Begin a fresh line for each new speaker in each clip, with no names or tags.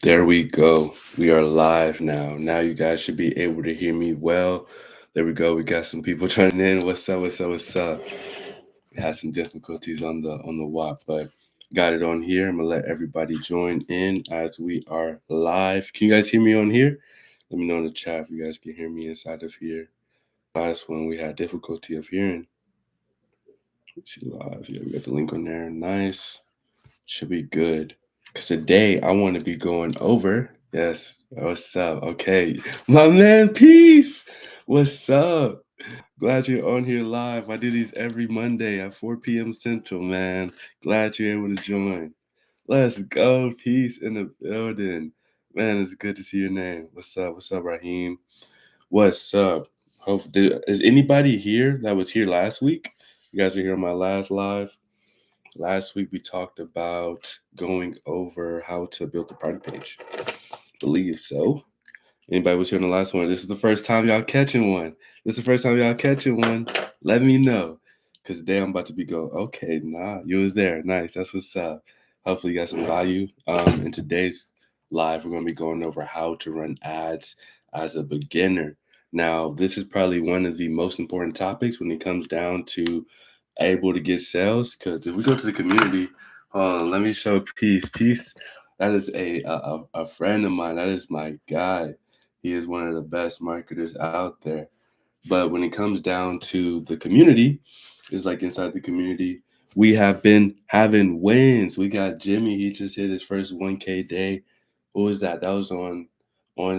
There we go. We are live now. Now you guys should be able to hear me well. There we go. We got some people joining in. What's up? What's up? What's up? We had some difficulties on the WAP, but got it on here. I'm gonna let everybody join in as we are live. Can you guys hear me on here? Let me know in the chat if you guys can hear me inside of here. Last one we had difficulty of hearing. Let's see live. Yeah, we got the link on there. Nice. Should be good. Because today I want to be going over. Yes. What's up? Okay. My man, peace. What's up? Glad you're on here live. I do these every Monday at 4 p.m. Central, man. Glad you're able to join. Let's go. Peace in the building. Man, it's good to see your name. What's up? What's up, Raheem? What's up? Is anybody here that was here last week? You guys are here on my last live. Last week we talked about going over how to build the party page. Believe so. Anybody was here on the last one? This is the first time y'all catching one. This is the first time y'all catching one. Let me know. Cause today I'm about to be go, okay, nah, you was there. Nice. That's what's up. Hopefully you got some value. In today's live, we're gonna be going over how to run ads as a beginner. Now, this is probably one of the most important topics when it comes down to able to get sales. Because if we go to the community, let me show Peace. Peace, that is a friend of mine. That is my guy. He is one of the best marketers out there. But when it comes down to the community, it's like inside the community, we have been having wins. We got Jimmy. He just hit his first 1K day. What was that? That was on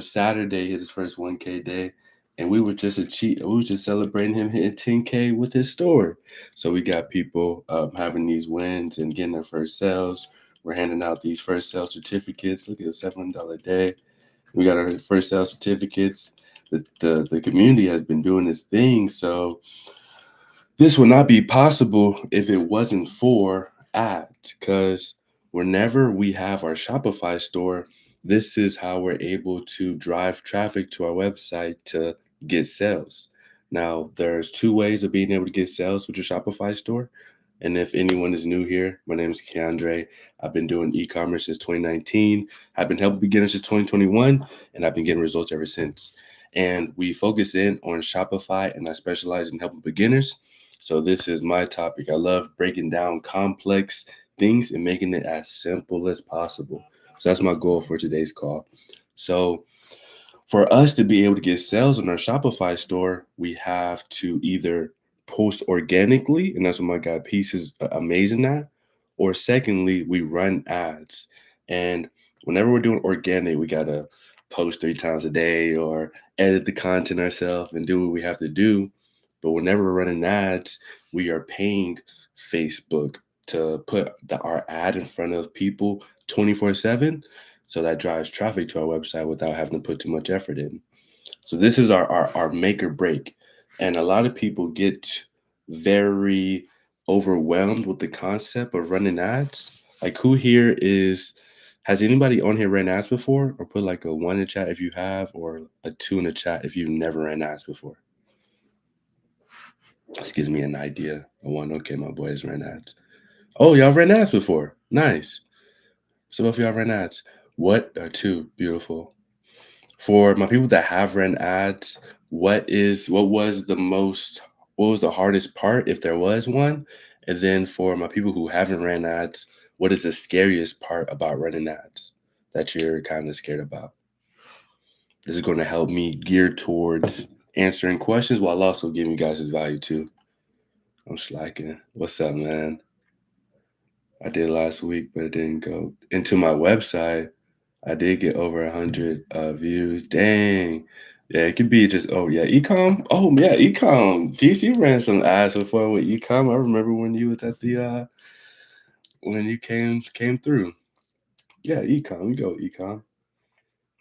Saturday. He hit his first 1K day, and we were just we were just celebrating him hitting 10K with his store. So we got people having these wins and getting their first sales. We're handing out these first sale certificates. Look at the $700 day. We got our first sale certificates. The community has been doing this thing. So this would not be possible if it wasn't for ads, because whenever we have our Shopify store, this is how we're able to drive traffic to our website to get sales. Now, there's two ways of being able to get sales with your Shopify store. And if anyone is new here, my name is Keondre. I've been doing e-commerce since 2019. I've been helping beginners since 2021, and I've been getting results ever since. And we focus in on Shopify, and I specialize in helping beginners. So this is my topic. I love breaking down complex things and making it as simple as possible. So that's my goal for today's call. So for us to be able to get sales on our Shopify store, we have to either post organically, and that's what my guy Peace is amazing at, or secondly, we run ads. And whenever we're doing organic, we gotta post 3 times a day or edit the content ourselves and do what we have to do. But whenever we're running ads, we are paying Facebook to put our ad in front of people 24/7. So that drives traffic to our website without having to put too much effort in. So this is our make or break. And a lot of people get very overwhelmed with the concept of running ads. Like who here has anybody on here ran ads before? Or put like a 1 in the chat if you have, or a 2 in the chat if you've never ran ads before. This gives me an idea. A 1, okay, my boys ran ads. Oh, y'all ran ads before. Nice. So both of y'all ran ads. What? 2, beautiful. For my people that have ran ads, what was the hardest part, if there was one? And then for my people who haven't ran ads, what is the scariest part about running ads that you're kind of scared about? This is going to help me gear towards answering questions while also giving you guys this value too. I'm slacking. What's up, man? I did last week, but it didn't go into my website. I did get over 100 views. Dang. Yeah, it could be just, oh, yeah, Ecom. Oh, yeah, Ecom. PC ran some ads before with Ecom. I remember when you was at when you came through. Yeah, Ecom. We go Ecom.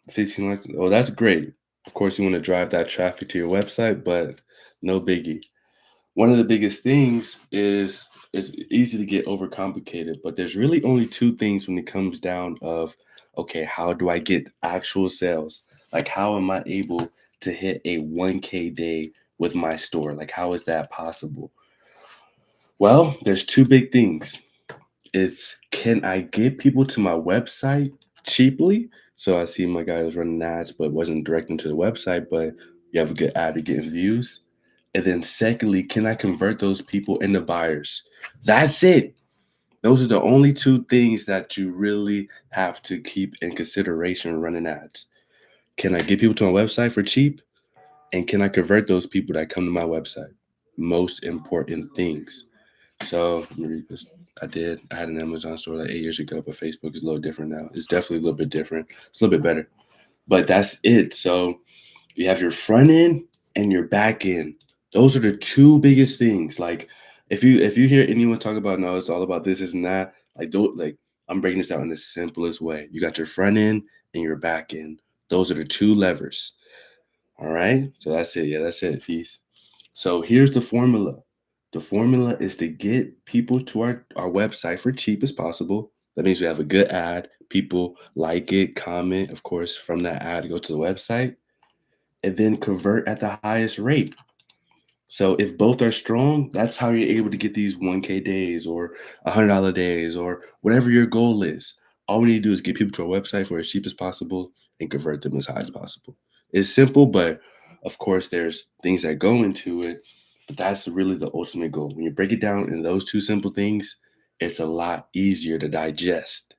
15 likes. Oh, that's great. Of course, you want to drive that traffic to your website, but no biggie. One of the biggest things is it's easy to get overcomplicated, but there's really only two things when it comes down of, okay, how do I get actual sales? Like how am I able to hit a 1K day with my store? Like how is that possible? Well, there's two big things. It's, can I get people to my website cheaply. So I see my guy was running ads, but wasn't directing to the website, but you have a good ad, you're getting views. And then secondly, can I convert those people into buyers? That's it. Those are the only two things that you really have to keep in consideration running ads. Can I get people to my website for cheap? And can I convert those people that come to my website? Most important things. So let me read this. I did. I had an Amazon store like 8 years ago, but Facebook is a little different now. It's definitely a little bit different. It's a little bit better. But that's it. So you have your front end and your back end. Those are the two biggest things. Like if you hear anyone talk about no, it's all about this, isn't that? Like I'm breaking this out in the simplest way. You got your front end and your back end. Those are the two levers. All right. So that's it. Yeah, that's it, Feast. So here's the formula. The formula is to get people to our website for cheap as possible. That means we have a good ad. People like it, comment, of course, from that ad, go to the website, and then convert at the highest rate. So if both are strong, that's how you're able to get these 1K days or $100 days or whatever your goal is. All we need to do is get people to our website for as cheap as possible and convert them as high as possible. It's simple, but of course, there's things that go into it. But that's really the ultimate goal. When you break it down into those two simple things, it's a lot easier to digest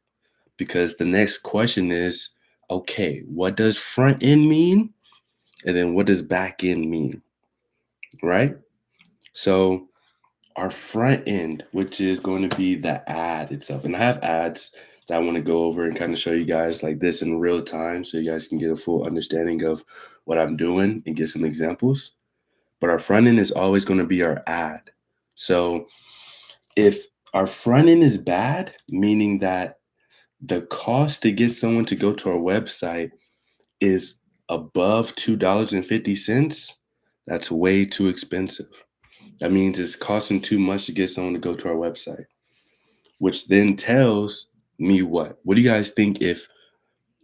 because the next question is okay, what does front end mean? And then what does back end mean? Right? So our front end, which is going to be the ad itself. And I have ads that I want to go over and kind of show you guys like this in real time so you guys can get a full understanding of what I'm doing and get some examples. But our front end is always going to be our ad. So if our front end is bad, meaning that the cost to get someone to go to our website is above $2.50, that's way too expensive. That means it's costing too much to get someone to go to our website, which then tells me what? What do you guys think if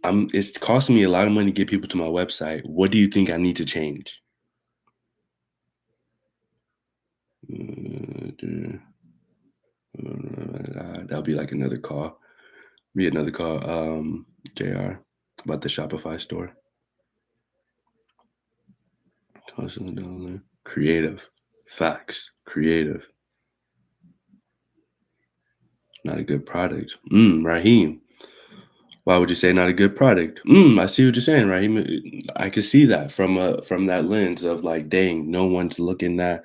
it's costing me a lot of money to get people to my website? What do you think I need to change? That'll be like another call. Be another call. JR about the Shopify store. Creative. Facts. Creative. Not a good product. Raheem. Why would you say not a good product? I see what you're saying, Raheem. I can see that from that lens of like, dang, no one's looking at.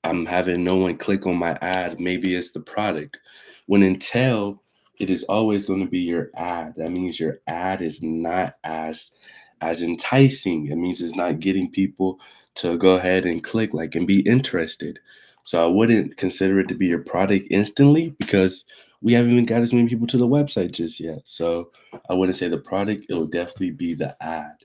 I'm having no one click on my ad. Maybe it's the product. When until it is always going to be your ad. That means your ad is not as enticing. It means it's not getting people to go ahead and click like and be interested. So I wouldn't consider it to be your product instantly because we haven't even got as many people to the website just yet. So I wouldn't say the product, it'll definitely be the ad.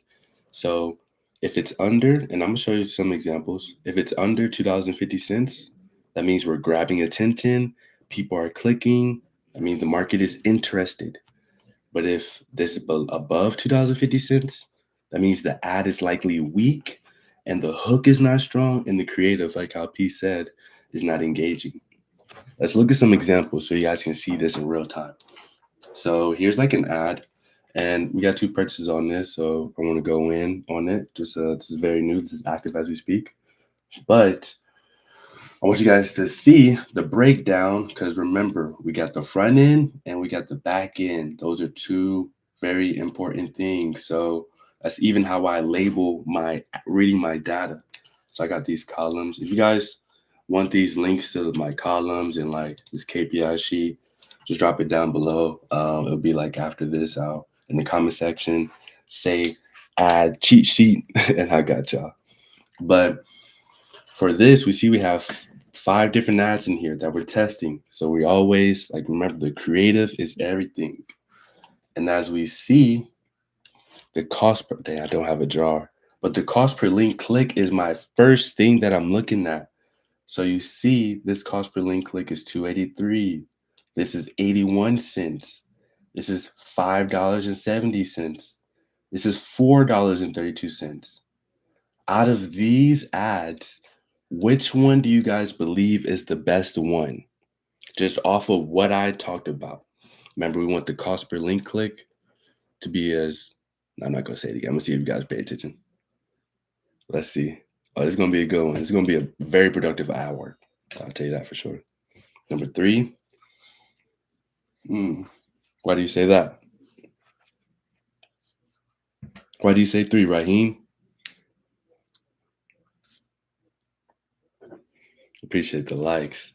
So if it's under, and I'm gonna show you some examples. If it's under $2.50, that means we're grabbing attention, people are clicking. I mean, the market is interested. But if this is above $2.50, that means the ad is likely weak and the hook is not strong and the creative, like how P said, is not engaging. Let's look at some examples so you guys can see this in real time. So here's like an ad, and we got two purchases on this. So I want to go in on it. Just this is very new. This is active as we speak. But I want you guys to see the breakdown because remember, we got the front end and we got the back end. Those are two very important things. So that's even how I label my reading my data. So I got these columns. If you guys want these links to my columns and like this KPI sheet, just drop it down below. It'll be like after this out in the comment section, say add cheat sheet, and I got y'all. But for this, we see we have 5 different ads in here that we're testing. So we always like remember the creative is everything. And as we see, the cost per day, I don't have a jar, but the cost per link click is my first thing that I'm looking at. So you see this cost per link click is $2.83. This is 81 cents. This is $5.70. This is $4.32. Out of these ads, which one do you guys believe is the best one? Just off of what I talked about. Remember, we want the cost per link click. to be as, I'm not going to say it again. I'm going to see if you guys pay attention. Let's see. Oh, this is going to be a good one. It's going to be a very productive hour. I'll tell you that for sure. Number 3. Why do you say that? Why do you say 3, Raheem? Appreciate the likes.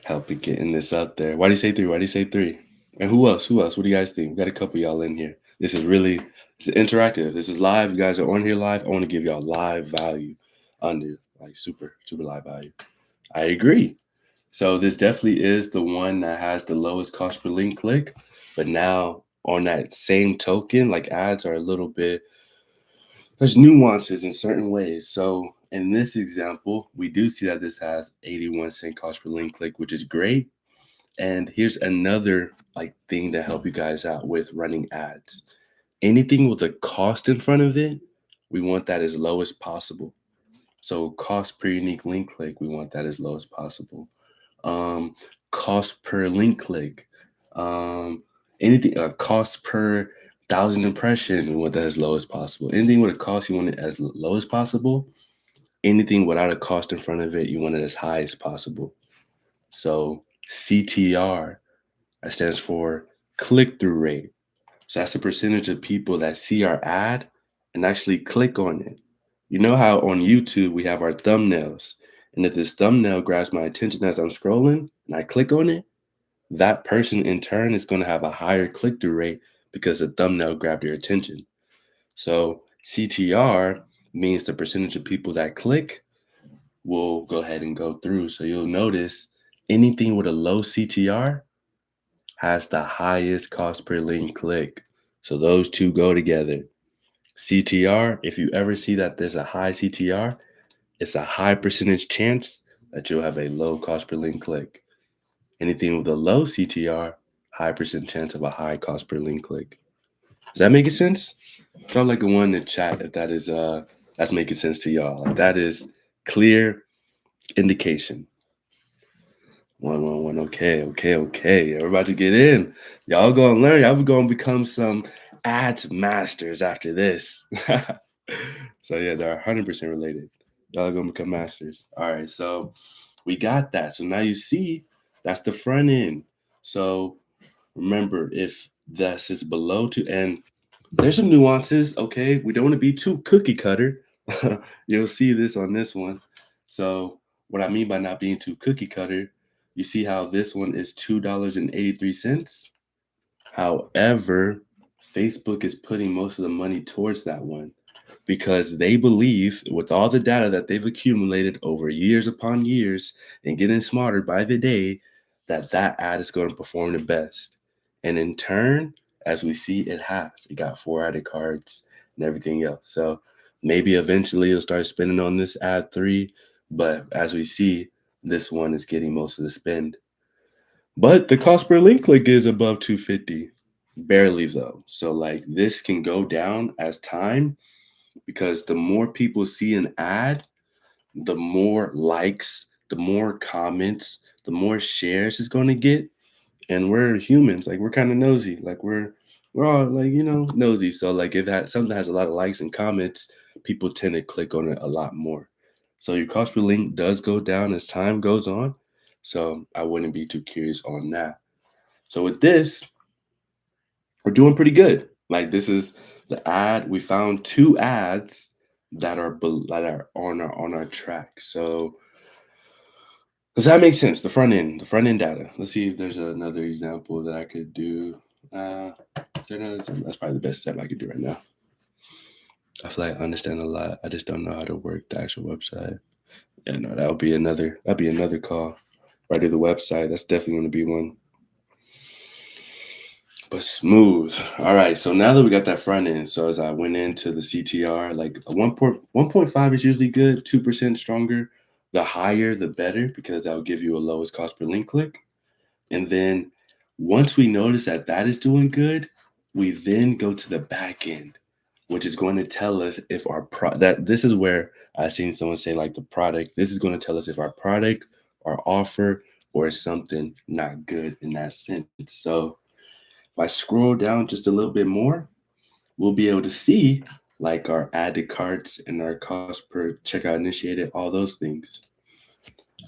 Helping getting this out there. Why do you say 3? Why do you say 3? And who else? Who else? What do you guys think? We got a couple y'all in here. This is interactive. This is live. You guys are on here live. I want to give y'all live value under, like, super, super live value. I agree. So this definitely is the one that has the lowest cost per link click. But now on that same token, like, ads are a little bit, there's nuances in certain ways. So in this example, we do see that this has 81 cent cost per link click, which is great. And here's another, like, thing to help you guys out with running ads. Anything with a cost in front of it, we want that as low as possible. So cost per unique link click, we want that as low as possible. Cost per link click, anything, cost per 1,000 impression, we want that as low as possible. Anything with a cost, you want it as low as possible. Anything without a cost in front of it, you want it as high as possible. So CTR, that stands for click-through rate. So that's the percentage of people that see our ad and actually click on it. You know how on YouTube we have our thumbnails, and if this thumbnail grabs my attention as I'm scrolling and I click on it, that person in turn is going to have a higher click-through rate because the thumbnail grabbed their attention. So CTR means the percentage of people that click will go ahead and go through. So you'll notice anything with a low CTR has the highest cost per link click. So those two go together. CTR, if you ever see that there's a high CTR, it's a high percentage chance that you'll have a low cost per link click. Anything with a low CTR, high percent chance of a high cost per link click. Does that make sense? Drop like a one in the chat if that is that's making sense to y'all. Like, that is clear indication. 111. Okay. We're about to get in. Y'all gonna learn. Y'all gonna become some ads masters after this. So yeah, they're 100% related. Y'all are gonna become masters. All right, so we got that. So now you see that's the front end. So remember, if this is below to end, there's some nuances. Okay, we don't want to be too cookie cutter. You'll see this on this one. So what I mean by not being too cookie cutter, you see how this one is $2.83. However, Facebook is putting most of the money towards that one because they believe, with all the data that they've accumulated over years upon years and getting smarter by the day, that that ad is going to perform the best. And in turn, as we see, it has. It got 4 added cards and everything else. So maybe eventually it'll start spending on this ad 3, but as we see, this one is getting most of the spend. But the cost per link click is above 250. Barely though. So like, this can go down as time, because the more people see an ad, the more likes, the more comments, the more shares it's going to get. And we're humans, like, we're kind of nosy. Like, we're all, like, nosy. So like, if that something has a lot of likes and comments, people tend to click on it a lot more. So your cost per link does go down as time goes on. So I wouldn't be too curious on that. So with this, we're doing pretty good. Like, this is the ad. We found 2 ads that are on our track. So does that make sense? The front end data. Let's see if there's another example that I could do. Is there another example? That's probably the best step I could do right now. I feel like I understand a lot. I just don't know how to work the actual website. Yeah, no, that'll be another call. Right to the website. That's definitely going to be one. But smooth. All right. So now that we got that front end, so as I went into the CTR, like 1.5 is usually good, 2% stronger. The higher, the better, because that will give you a lowest cost per link click. And then once we notice that that is doing good, we then go to the back end, which is going to tell us if our this is where I've seen someone say, like, the product, this is going to tell us if our product, our offer, or something not good in that sense. So If I scroll down just a little bit more, we'll be able to see like our added carts and our cost per checkout initiated, all those things.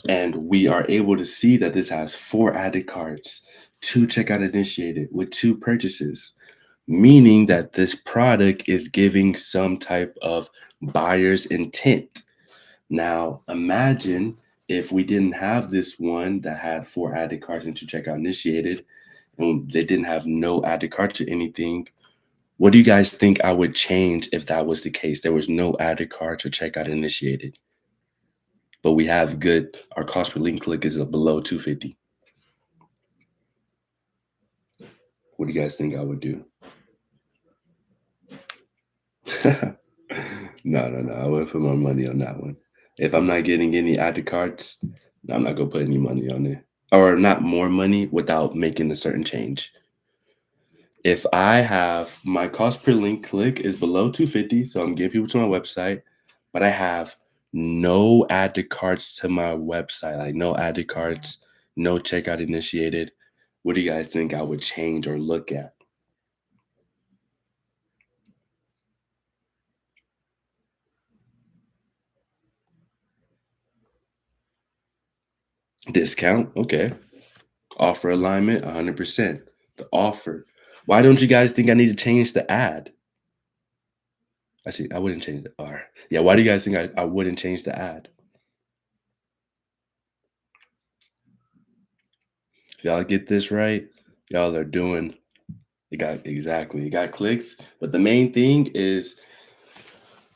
And we are able to see that this has 4 added carts, 2 checkout initiated with 2 purchases, meaning that this product is giving some type of buyer's intent. Now, imagine if we didn't have this one that had 4 added carts and 2 checkout initiated, and they didn't have no added carts or anything. What do you guys think I would change if that was the case? There was no added carts or checkout initiated, but we have good, our cost per link click is below 250. What do you guys think I would do? No. I wouldn't put my money on that one. If I'm not getting any added cards, I'm not gonna put any money on it. Or not more money without making a certain change. If I have my cost per link click is below 250, so I'm getting people to my website, but I have no added cards to my website, like no added cards, no checkout initiated. What do you guys think I would change or look at? Discount, okay. Offer alignment, 100%. The offer. Why don't you guys think I need to change the ad? I see. I wouldn't change the R. Yeah. Why do you guys think I wouldn't change the ad? If y'all get this right, y'all are doing. You got clicks, but the main thing is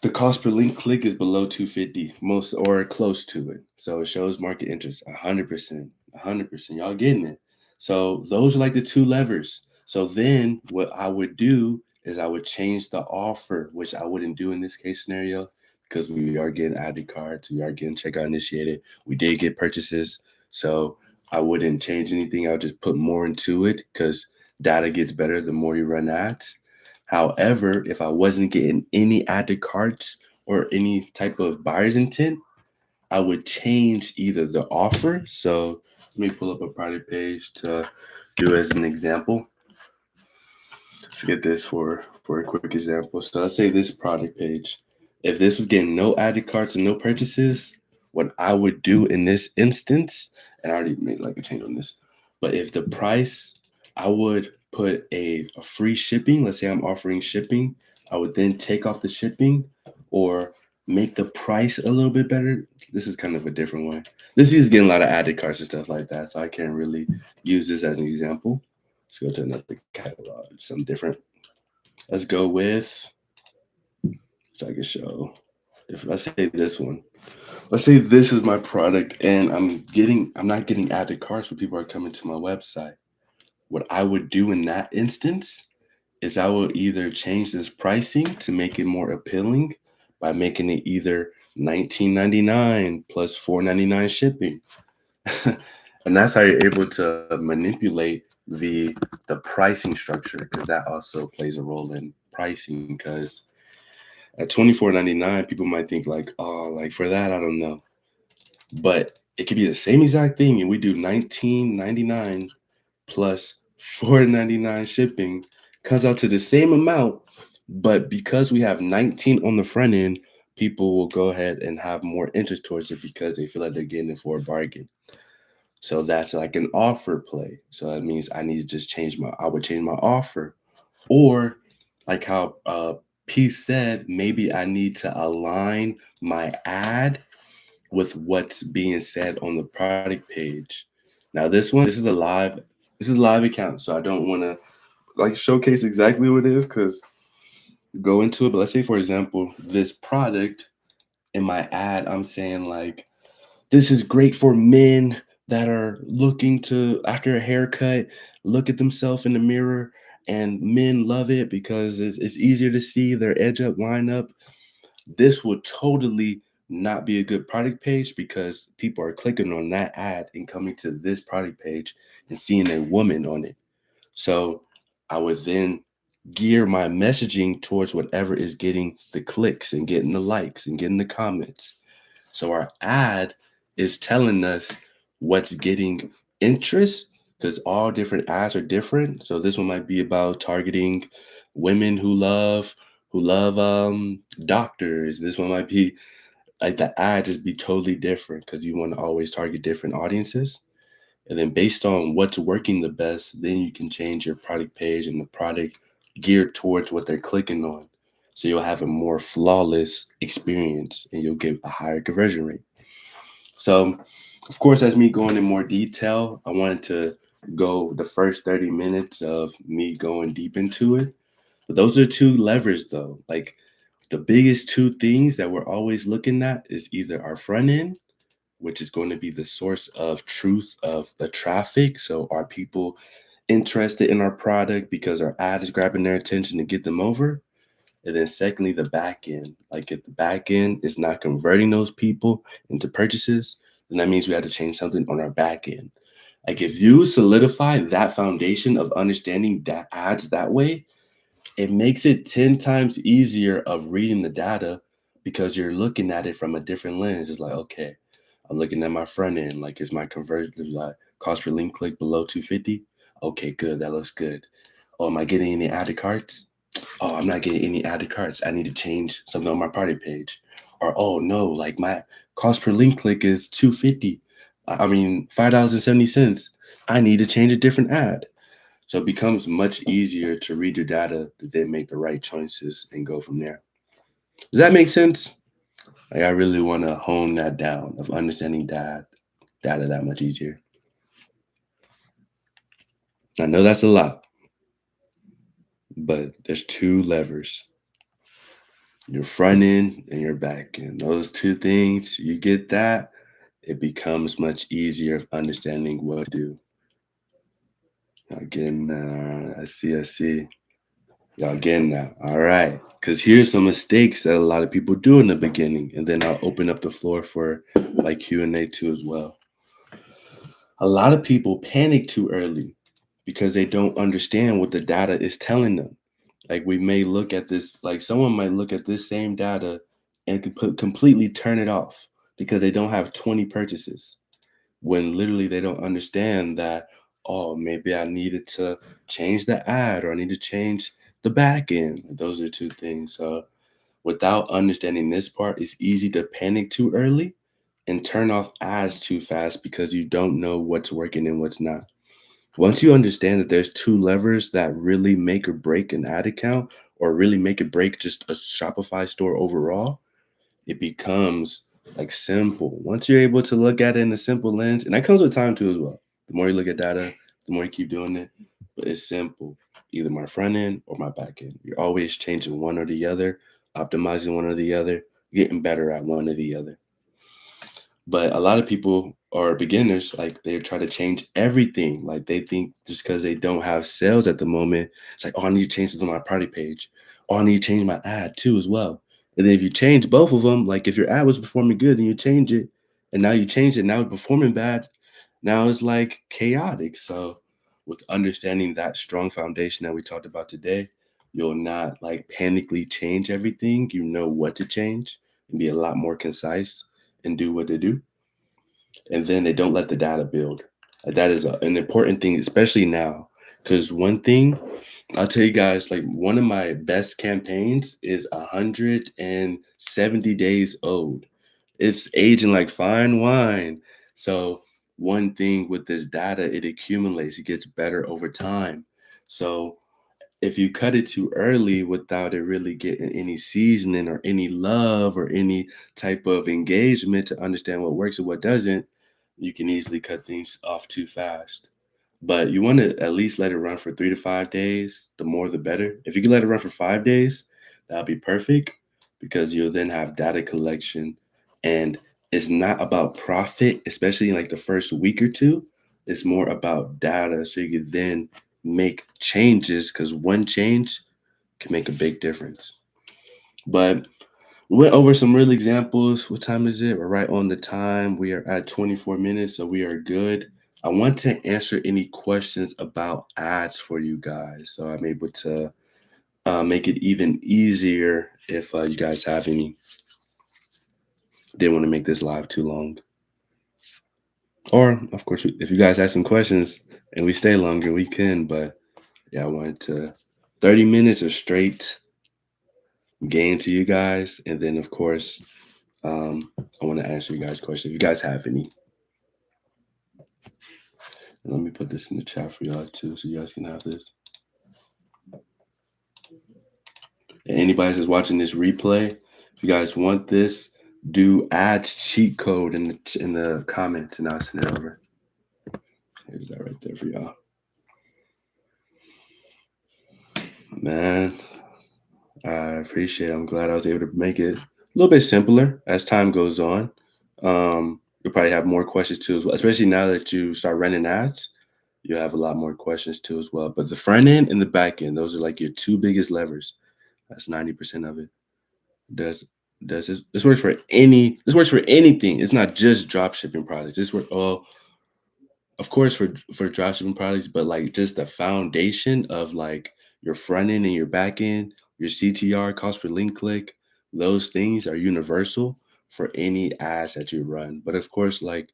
the cost per link click is below 250, most or close to it. So it shows market interest 100%. 100%. Y'all getting it. So those are like the 2 levers. So then what I would do is I would change the offer, which I wouldn't do in this case scenario because we are getting added cards, we are getting checkout initiated, we did get purchases. So I wouldn't change anything. I would just put more into it because data gets better the more you run ads. However, if I wasn't getting any added carts or any type of buyer's intent, I would change either the offer. So let me pull up a product page to do as an example. Let's get this for a quick example. So let's say this product page. If this was getting no added carts and no purchases, what I would do in this instance, and I already made like a change on this, but if the price, I would put a free shipping. Let's say I'm offering shipping. I would then take off the shipping or make the price a little bit better. This is kind of a different way. This is getting a lot of added carts and stuff like that. So I can't really use this as an example. Let's go to another catalog, something different. Let's go with, so I can show. If let's say this one, let's say this is my product, and I'm not getting added cards when people are coming to my website. What I would do in that instance is I will either change this pricing to make it more appealing by making it either 19.99 plus 4.99 shipping. And that's how you're able to manipulate the pricing structure, because that also plays a role in pricing. Because at 24.99, people might think like, oh, like for that, I don't know. But it could be the same exact thing, and we do 19.99 plus 4.99 shipping, comes out to the same amount. But because we have 19 on the front end, people will go ahead and have more interest towards it because they feel like they're getting it for a bargain. So that's like an offer play. So that means I need to just I would change my offer. Or like how P said, maybe I need to align my ad with what's being said on the product page. Now this is a live account. So I don't want to like showcase exactly what it is because go into it. But let's say, for example, this product in my ad, I'm saying like, this is great for men that are looking to, after a haircut, look at themselves in the mirror, and men love it because it's easier to see their edge up, line up. This would totally not be a good product page because people are clicking on that ad and coming to this product page and seeing a woman on it. So I would then gear my messaging towards whatever is getting the clicks and getting the likes and getting the comments. So our ad is telling us what's getting interest because all different ads are different. So this one might be about targeting women who love doctors. This one might be like the ad just be totally different because you want to always target different audiences. And then based on what's working the best, then you can change your product page and the product geared towards what they're clicking on. So you'll have a more flawless experience and you'll get a higher conversion rate. So, of course, as me going in more detail, I wanted to go the first 30 minutes of me going deep into it. But those are two levers, though. Like the biggest two things that we're always looking at is either our front end, which is going to be the source of truth of the traffic. So, are people interested in our product because our ad is grabbing their attention to get them over? And then secondly, the back end. Like if the back end is not converting those people into purchases, then that means we have to change something on our back end. Like if you solidify that foundation of understanding that ads that way, it makes it 10 times easier of reading the data because you're looking at it from a different lens. It's like, okay, I'm looking at my front end. Like, is my conversion like cost per link click below 250? Okay, good. That looks good. Oh, am I getting any added carts? Oh, I'm not getting any added carts. I need to change something on my party page. Or, oh no, like my cost per link click is 250. I mean, $5.70. I need to change a different ad. So it becomes much easier to read your data to then make the right choices and go from there. Does that make sense? Like I really want to hone that down of understanding that data that much easier. I know that's a lot, but there's two levers. Your front end and your back end. Those two things, you get that, it becomes much easier of understanding what to do. Y'all getting that? All right. I see. Y'all getting that? All right. Because here's some mistakes that a lot of people do in the beginning. And then I'll open up the floor for like Q&A too as well. A lot of people panic too early because they don't understand what the data is telling them. Like we may look at this, like someone might look at this same data and completely turn it off because they don't have 20 purchases when literally they don't understand that, oh, maybe I needed to change the ad or I need to change the back end. Those are two things. So without understanding this part, it's easy to panic too early and turn off ads too fast because you don't know what's working and what's not. Once you understand that there's two levers that really make or break an ad account or really make or break just a Shopify store overall, it becomes like simple. Once you're able to look at it in a simple lens, and that comes with time too as well. The more you look at data, the more you keep doing it. But it's simple. Either my front end or my back end. You're always changing one or the other, optimizing one or the other, getting better at one or the other. But a lot of people are beginners, like they try to change everything. Like they think just because they don't have sales at the moment, it's like, oh, I need to change something on my party page. Oh, I need to change my ad too as well. And then if you change both of them, like if your ad was performing good and you change it, and now you change it, now it's performing bad, now it's like chaotic. So with understanding that strong foundation that we talked about today, you'll not like panically change everything. You know what to change and be a lot more concise and do what they do. And then they don't let the data build. That is an important thing, especially now. Because one thing I'll tell you guys, like one of my best campaigns is 170 days old. It's aging like fine wine. So one thing with this data, it accumulates, it gets better over time. So if you cut it too early without it really getting any seasoning or any love or any type of engagement to understand what works and what doesn't, you can easily cut things off too fast. But you want to at least let it run for 3 to 5 days. The more, the better. If you can let it run for 5 days, that'll be perfect because you'll then have data collection. And it's not about profit, especially in like the first week or two. It's more about data. So you can then make changes because one change can make a big difference. But we went over some real examples. What time is it? We're right on the time. We are at 24 minutes, so we are good. I want to answer any questions about ads for you guys, so I'm able to make it even easier if you guys have any. Didn't want to make this live too long. Or, of course, if you guys have some questions and we stay longer, we can. But yeah, I wanted to 30 minutes of straight game to you guys. And then, of course, I want to answer you guys' questions if you guys have any. And let me put this in the chat for y'all too, so you guys can have this. And anybody that's watching this replay, if you guys want this, do add cheat code in the comments, and I'll send it over. Here's that right there for y'all. Man, I appreciate it. I'm glad I was able to make it a little bit simpler as time goes on. You'll probably have more questions too as well, especially now that you start running ads. You have a lot more questions too as well. But the front end and the back end, those are like your two biggest levers. That's 90% of it. Does this works for anything. It's not just drop shipping products. This work of course for drop shipping products, but like just the foundation of like your front end and your back end, your CTR, cost per link click, those things are universal for any ads that you run. But of course, like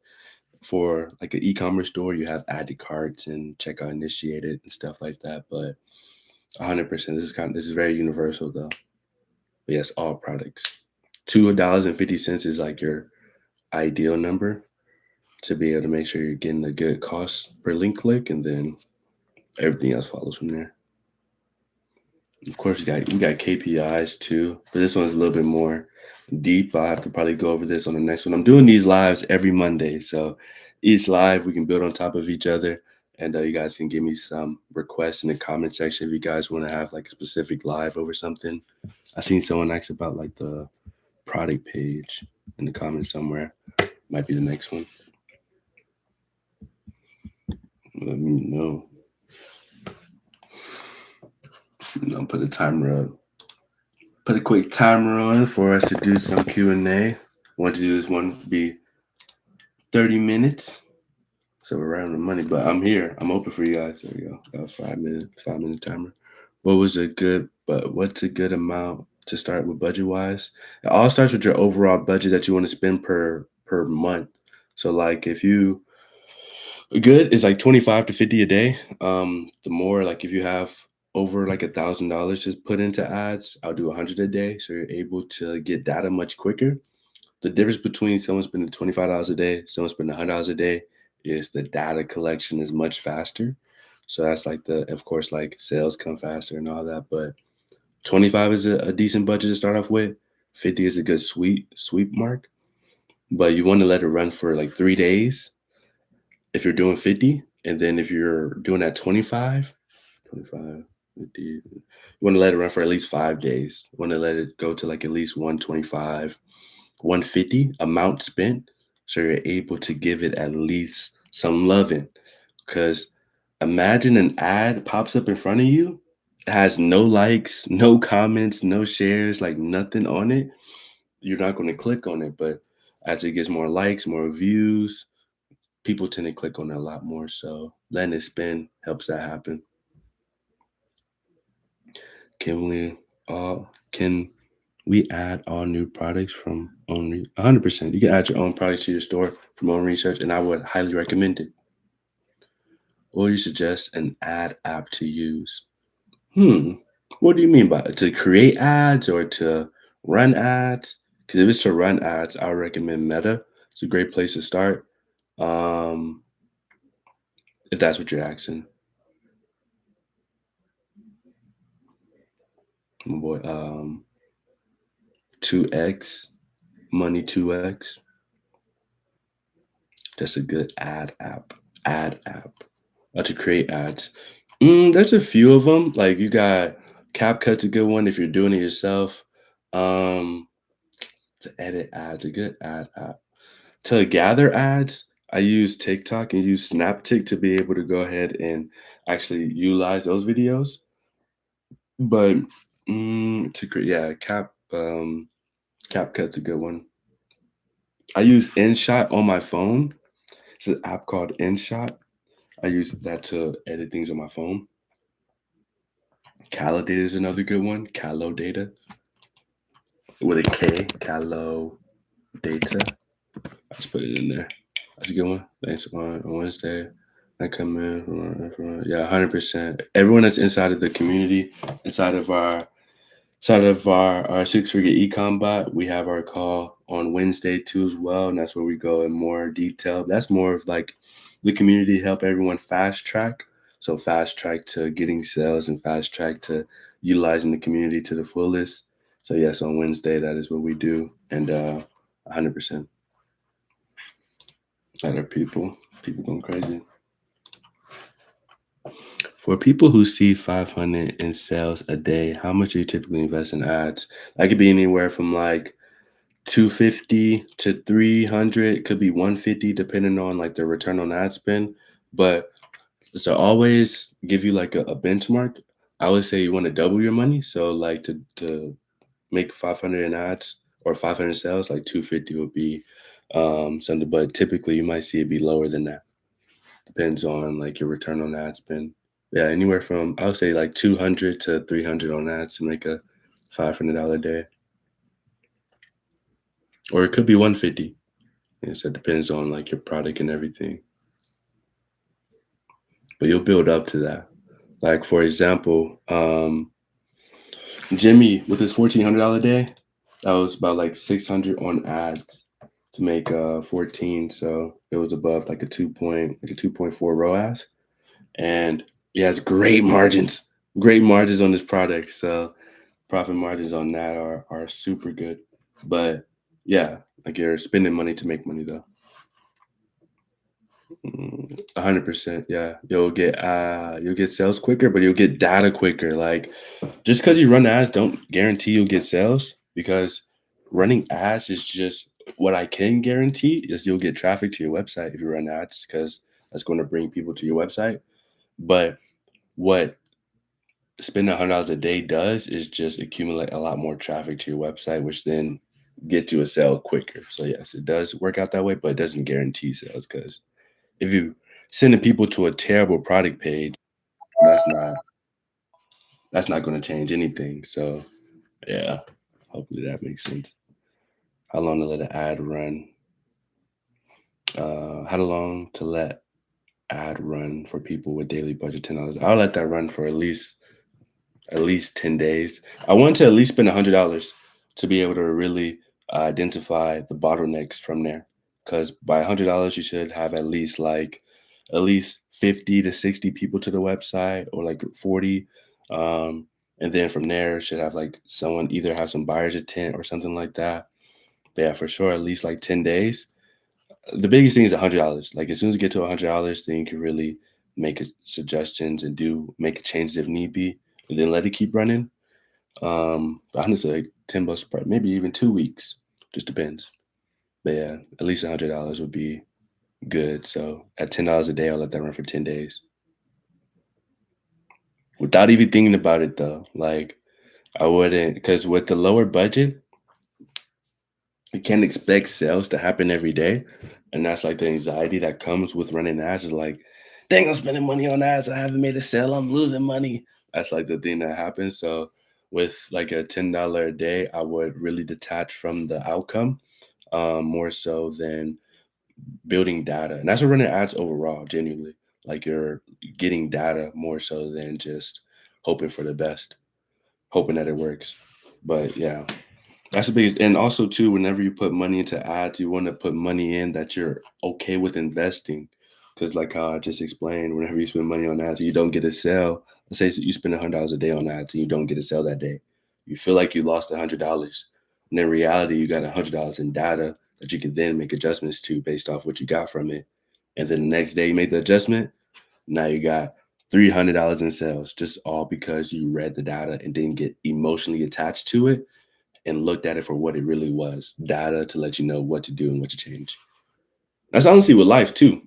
for like an e-commerce store, you have add to carts and checkout initiated and stuff like that. But 100%, this is very universal though. But yes, all products. $2.50 is like your ideal number to be able to make sure you're getting a good cost per link click, and then everything else follows from there. Of course, we got KPIs too, but this one's a little bit more deep. I have to probably go over this on the next one. I'm doing these lives every Monday, so each live we can build on top of each other, and you guys can give me some requests in the comment section if you guys want to have like a specific live over something. I seen someone ask about like the product page in the comments somewhere. Might be the next one. Let me know. Put a timer up. Put a quick timer on for us to do some Q&A. Want to do this one be 30 minutes. So we're right on the money, but I'm here. I'm open for you guys. There we go. Got a 5-minute timer. What's a good amount to start with budget wise? It all starts with your overall budget that you want to spend per month. So like if you good is like 25 to 50 a day. The more like if you have over like $1,000 to put into ads, I'll do 100 a day. So you're able to get data much quicker. The difference between someone spending $25 a day, someone spending $100 a day is the data collection is much faster. So that's like of course, like sales come faster and all that. But 25 is a decent budget to start off with. 50 is a good sweep mark. But you want to let it run for like 3 days if you're doing 50. And then if you're doing that 25, 50, you want to let it run for at least 5 days. You want to let it go to like at least 125, 150 amount spent. So you're able to give it at least some loving. Because imagine an ad pops up in front of you. It has no likes, no comments, no shares, like nothing on it. You're not going to click on it. But as it gets more likes, more views, people tend to click on it a lot more. So letting it spin helps that happen. Can we add all new products from 100%? You can add your own products to your store from own research, and I would highly recommend it. Or you suggest an ad app to use. What do you mean by it? To create ads or to run ads? Because if it's to run ads, I would recommend Meta. It's a great place to start. If that's what you're asking. My boy, 2x, Money 2x. That's a good ad app. To create ads. There's a few of them. Like you got CapCut's a good one if you're doing it yourself. To edit ads, a good ad app. To gather ads, I use TikTok and use SnapTik to be able to go ahead and actually utilize those videos. But to create, CapCut's a good one. I use InShot on my phone. It's an app called InShot. I use that to edit things on my phone. Calodata is another good one. Calodata with a K. Calodata. I just put it in there. That's a good one. Thanks on Wednesday. I come in yeah, 100%. Everyone that's inside of the community, inside of our our six-figure ecom bot, we have our call on Wednesday too as well, and that's where we go in more detail. That's more of like the community help everyone fast track. So fast track to getting sales and fast track to utilizing the community to the fullest. So yes, on Wednesday that is what we do, and 100% other people going crazy. For people who see 500 in sales a day, how much do you typically invest in ads? That could be anywhere from like 250 to 300, could be 150 depending on like the return on ad spend. But to always give you like a benchmark, I would say you want to double your money. So like to make 500 in ads or 500 sales, like 250 would be something. But typically you might see it be lower than that. Depends on like your return on ad spend. Yeah, anywhere from I would say like 200 to 300 on ads to make a $500 day, or it could be 150. So it depends on like your product and everything, but you'll build up to that. Like for example, Jimmy with his $1,400 day, that was about like 600 on ads to make 14. So it was above like a 2.4 ROAS, and he has great margins on this product. So profit margins on that are super good. But yeah, like you're spending money to make money though. 100%. Yeah, you'll get sales quicker, but you'll get data quicker. Like just because you run ads, don't guarantee you'll get sales because running ads is just what I can guarantee is you'll get traffic to your website if you run ads because that's going to bring people to your website. But what spending $100 a day does is just accumulate a lot more traffic to your website, which then get you a sale quicker. So yes, it does work out that way, but it doesn't guarantee sales because if you sending people to a terrible product page, that's not going to change anything. So yeah, hopefully that makes sense. How long to let an ad run? How long to let ad run for people with daily budget $10? I'll let that run for at least 10 days. I want to at least spend $100 to be able to really identify the bottlenecks from there. Because by $100, you should have at least 50 to 60 people to the website or like 40. And then from there, should have like someone either have some buyer's intent or something like that. But yeah, for sure, at least like 10 days. The biggest thing is $100. Like as soon as you get to $100, then you can really make suggestions and make changes if need be, and then let it keep running. But honestly, like $10, maybe even 2 weeks, just depends. But yeah, at least $100 would be good. So at $10 a day, I'll let that run for 10 days without even thinking about it though. Like I wouldn't, because with the lower budget, you can't expect sales to happen every day. And that's like the anxiety that comes with running ads is like, dang, I'm spending money on ads. I haven't made a sale. I'm losing money. That's like the thing that happens. So with like a $10 a day, I would really detach from the outcome more so than building data. And that's what running ads overall, genuinely. Like you're getting data more so than just hoping for the best, hoping that it works. But yeah, that's the biggest, and also too, whenever you put money into ads, you want to put money in that you're okay with investing. Because like how I just explained, whenever you spend money on ads and you don't get a sale, let's say you spend $100 a day on ads and you don't get a sale that day, you feel like you lost $100. And in reality, you got $100 in data that you can then make adjustments to based off what you got from it. And then the next day you make the adjustment, now you got $300 in sales, just all because you read the data and didn't get emotionally attached to it and looked at it for what it really was, data to let you know what to do and what to change. That's honestly with life too.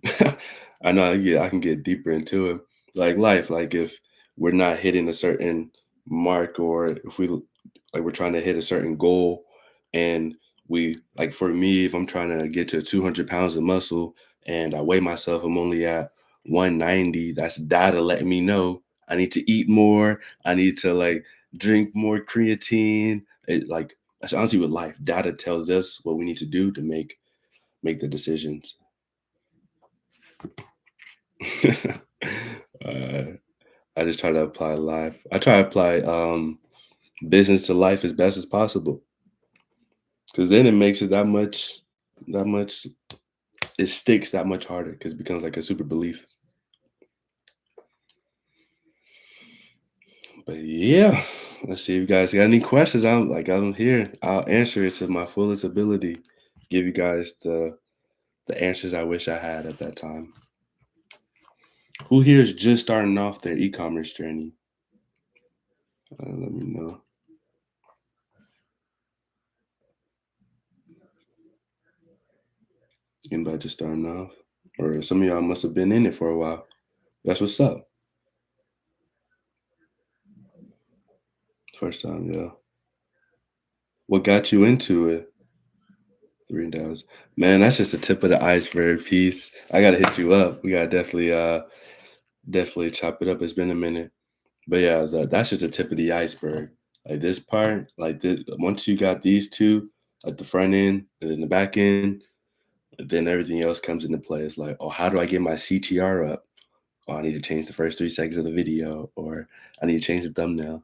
I know I can get deeper into it. Like life, like if we're not hitting a certain mark or if we're trying to hit a certain goal and we like for me, if I'm trying to get to 200 pounds of muscle and I weigh myself, I'm only at 190, that's data letting me know I need to eat more. I need to like drink more creatine. Like that's honestly with life. Data tells us what we need to do to make the decisions. uh, I just try to apply life. I try to apply business to life as best as possible, because then it makes it that much it sticks that much harder because it becomes like a super belief. But yeah, let's see if you guys got any questions. I'm here. I'll answer it to my fullest ability. Give you guys the answers I wish I had at that time. Who here is just starting off their e-commerce journey? Let me know. Anybody just starting off? Or some of y'all must have been in it for a while. That's what's up. First time, yeah. What got you into it? $3. Man, that's just the tip of the iceberg piece. I gotta hit you up. We gotta definitely chop it up. It's been a minute. But yeah, that's just the tip of the iceberg. Like this part, like once you got these two, like the front end and then the back end, then everything else comes into play. It's like, oh, how do I get my CTR up? Oh, I need to change the first 3 seconds of the video, or I need to change the thumbnail,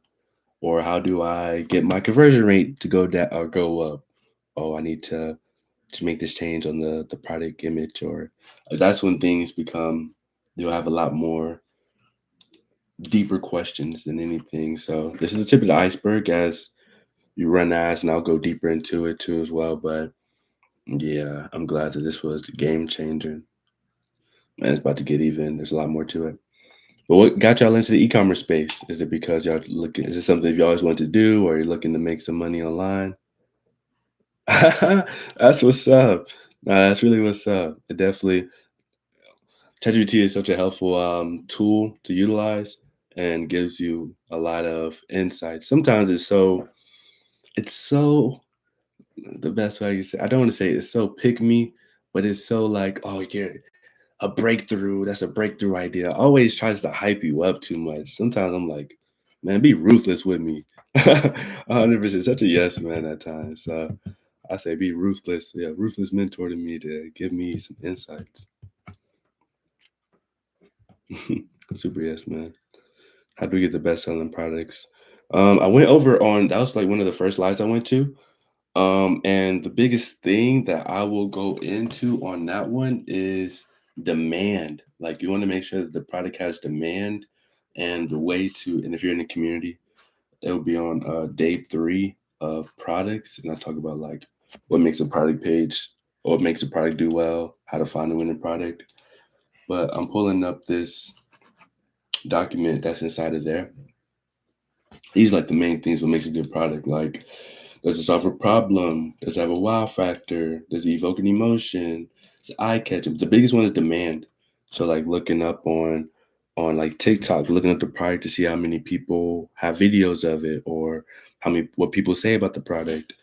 or how do I get my conversion rate to go down or go up? Oh, I need to make this change on the product image, or that's when things become you'll have a lot more deeper questions than anything. So this is the tip of the iceberg as you run ads, and I'll go deeper into it too as well. But yeah, I'm glad that this was the game changer. And it's about to get even. There's a lot more to it. But what got y'all into the e-commerce space? Is it because y'all looking? Is it something you always wanted to do, or you're looking to make some money online? That's what's up. Nah, that's really what's up. It definitely ChatGPT is such a helpful tool to utilize and gives you a lot of insight. Sometimes it's so the best way I can say. I don't want to say it's so pick me, but it's so like, oh, you're a breakthrough. That's a breakthrough idea. Always tries to hype you up too much. Sometimes I'm like, man, be ruthless with me. 100%, such a yes man at times. So I say be ruthless. Yeah, ruthless mentor to me to give me some insights. Super yes man. How do we get the best selling products? I went over on that was like one of the first lives I went to. And the biggest thing that I will go into on that one is demand. Like you want to make sure that the product has demand, and the way to, and if you're in the community, it will be on day 3 of products. And I talk about like what makes a product page, or what makes a product do well, how to find a winning product. But I'm pulling up this document that's inside of there. These are like the main things what makes a good product. Like, does it solve a problem? Does it have a wow factor? Does it evoke an emotion? It's eye catching. The biggest one is demand. So like looking up on like TikTok, looking up the product to see how many people have videos of it, or how many what people say about the product.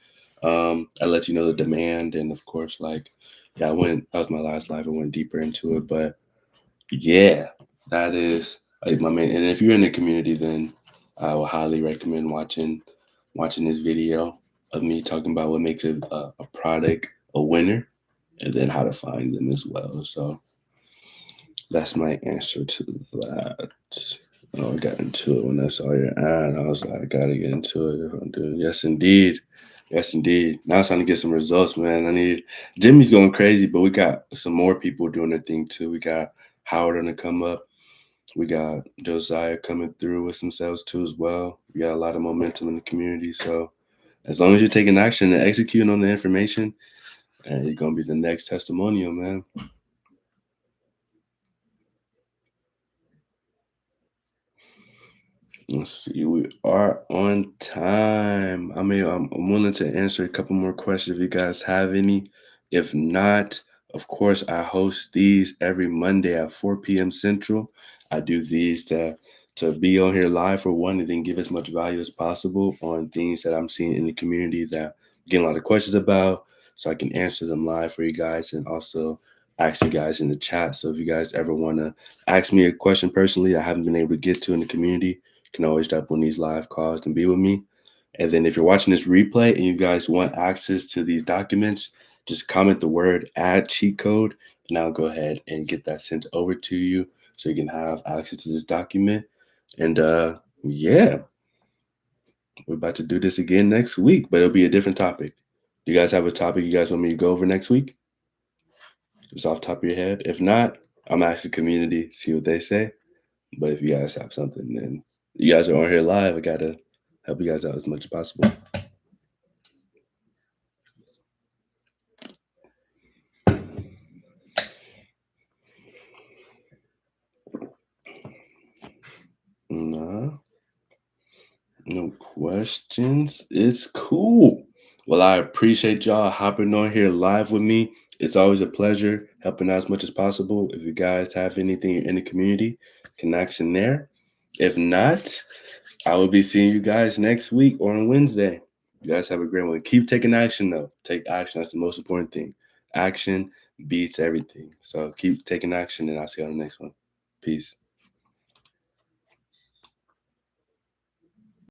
That lets you know the demand, and of course, like yeah, that was my last live. I went deeper into it, but yeah, that is like my main. And if you're in the community, then I would highly recommend watching this video of me talking about what makes a product a winner, and then how to find them as well. So that's my answer to that. Oh, I got into it when I saw your ad. I was like, I gotta get into it if I do. Yes, indeed. Yes, indeed. Now it's time to get some results, man. I need Jimmy's going crazy, but we got some more people doing their thing too. We got Howard on the come up. We got Josiah coming through with some sales too as well. We got a lot of momentum in the community. So as long as you're taking action and executing on the information, and you're gonna be the next testimonial, man. Let's see, we are on time. I mean, I'm willing to answer a couple more questions if you guys have any. If not, of course, I host these every Monday at 4 p.m. Central. I do these to be on here live for one, and then give as much value as possible on things that I'm seeing in the community that I'm getting a lot of questions about, so I can answer them live for you guys, and also ask you guys in the chat. So if you guys ever want to ask me a question personally I haven't been able to get to in the community, can always jump on these live calls and be with me. And then if you're watching this replay and you guys want access to these documents, just comment the word add cheat code Now go ahead and get that sent over to you so you can have access to this document. And yeah, we're about to do this again next week, but it'll be a different topic. Do you guys have a topic you guys want me to go over next week? Just off the top of your head. If not, I'm asking community, see what they say. But if you guys have something, then you guys are on here live. I gotta help you guys out as much as possible. Nah, no questions. It's cool. Well, I appreciate y'all hopping on here live with me. It's always a pleasure helping out as much as possible. If you guys have anything in the community, connection there. If not, I will be seeing you guys next week or on Wednesday. You guys have a great one. Keep taking action, though. Take action. That's the most important thing. Action beats everything. So keep taking action, and I'll see you on the next one. Peace.